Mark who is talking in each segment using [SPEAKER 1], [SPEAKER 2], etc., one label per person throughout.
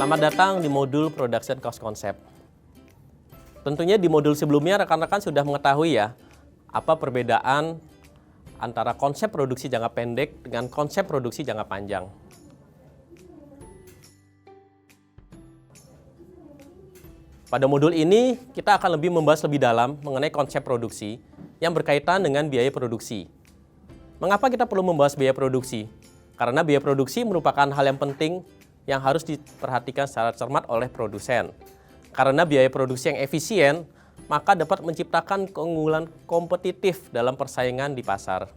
[SPEAKER 1] Selamat datang di modul Production Cost Concept. Tentunya di modul sebelumnya rekan-rekan sudah mengetahui ya, apa perbedaan antara konsep produksi jangka pendek dengan konsep produksi jangka panjang. Pada modul ini, kita akan lebih membahas lebih dalam mengenai konsep produksi yang berkaitan dengan biaya produksi. Mengapa kita perlu membahas biaya produksi? Karena biaya produksi merupakan hal yang penting yang harus diperhatikan secara cermat oleh produsen. Karena biaya produksi yang efisien, maka dapat menciptakan keunggulan kompetitif dalam persaingan di pasar.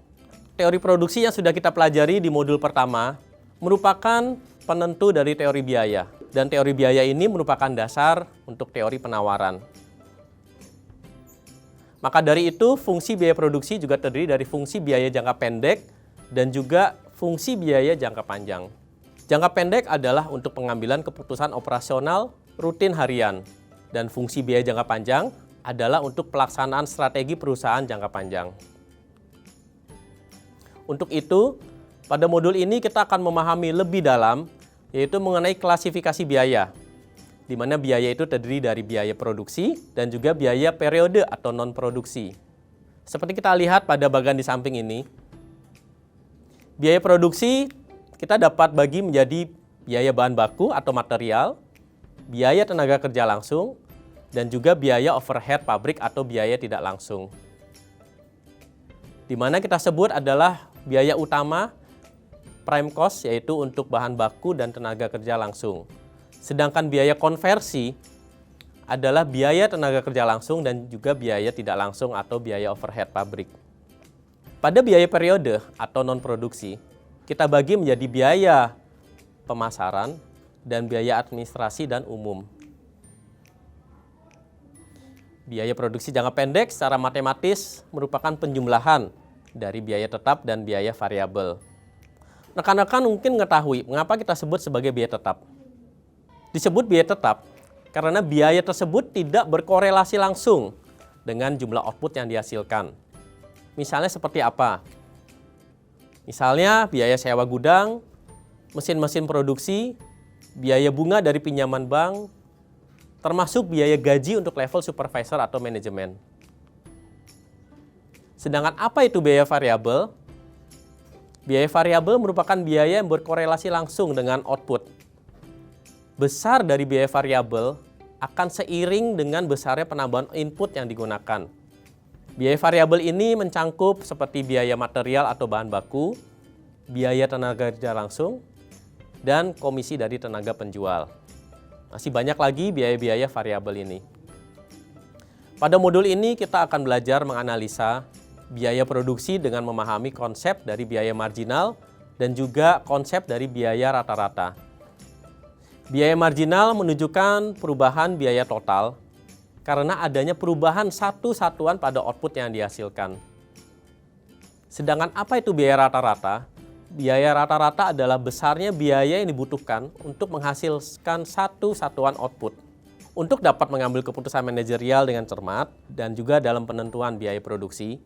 [SPEAKER 1] Teori produksi yang sudah kita pelajari di modul pertama merupakan penentu dari teori biaya. Dan teori biaya ini merupakan dasar untuk teori penawaran. Maka dari itu, fungsi biaya produksi juga terdiri dari fungsi biaya jangka pendek dan juga fungsi biaya jangka panjang. Jangka pendek adalah untuk pengambilan keputusan operasional rutin harian, dan fungsi biaya jangka panjang adalah untuk pelaksanaan strategi perusahaan jangka panjang. Untuk itu, pada modul ini kita akan memahami lebih dalam, yaitu mengenai klasifikasi biaya, di mana biaya itu terdiri dari biaya produksi dan juga biaya periode atau non-produksi. Seperti kita lihat pada bagian di samping ini, biaya produksi kita dapat bagi menjadi biaya bahan baku atau material, biaya tenaga kerja langsung, dan juga biaya overhead pabrik atau biaya tidak langsung. Di mana kita sebut adalah biaya utama prime cost, yaitu untuk bahan baku dan tenaga kerja langsung. Sedangkan biaya konversi adalah biaya tenaga kerja langsung dan juga biaya tidak langsung atau biaya overhead pabrik. Pada biaya periode atau non-produksi, kita bagi menjadi biaya pemasaran dan biaya administrasi dan umum. Biaya produksi jangka pendek secara matematis merupakan penjumlahan dari biaya tetap dan biaya variabel. Rekan-rekan mungkin mengetahui mengapa kita sebut sebagai biaya tetap. Disebut biaya tetap karena biaya tersebut tidak berkorelasi langsung dengan jumlah output yang dihasilkan. Misalnya seperti apa? Misalnya biaya sewa gudang, mesin-mesin produksi, biaya bunga dari pinjaman bank, termasuk biaya gaji untuk level supervisor atau manajemen. Sedangkan apa itu biaya variabel? Biaya variabel merupakan biaya yang berkorelasi langsung dengan output. Besar dari biaya variabel akan seiring dengan besarnya penambahan input yang digunakan. Biaya variabel ini mencangkup seperti biaya material atau bahan baku, biaya tenaga kerja langsung, dan komisi dari tenaga penjual. Masih banyak lagi biaya-biaya variabel ini. Pada modul ini kita akan belajar menganalisa biaya produksi dengan memahami konsep dari biaya marginal dan juga konsep dari biaya rata-rata. Biaya marginal menunjukkan perubahan biaya total karena adanya perubahan satu satuan pada output yang dihasilkan. Sedangkan apa itu biaya rata-rata? Biaya rata-rata adalah besarnya biaya yang dibutuhkan untuk menghasilkan satu satuan output. Untuk dapat mengambil keputusan manajerial dengan cermat dan juga dalam penentuan biaya produksi,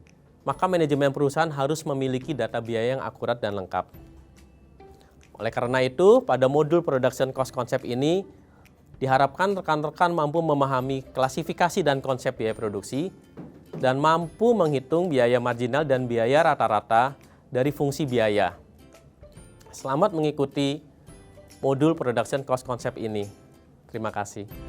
[SPEAKER 1] maka manajemen perusahaan harus memiliki data biaya yang akurat dan lengkap. Oleh karena itu, pada modul Production Cost Concept ini, diharapkan rekan-rekan mampu memahami klasifikasi dan konsep biaya produksi dan mampu menghitung biaya marginal dan biaya rata-rata dari fungsi biaya. Selamat mengikuti modul Production Cost Concept ini. Terima kasih.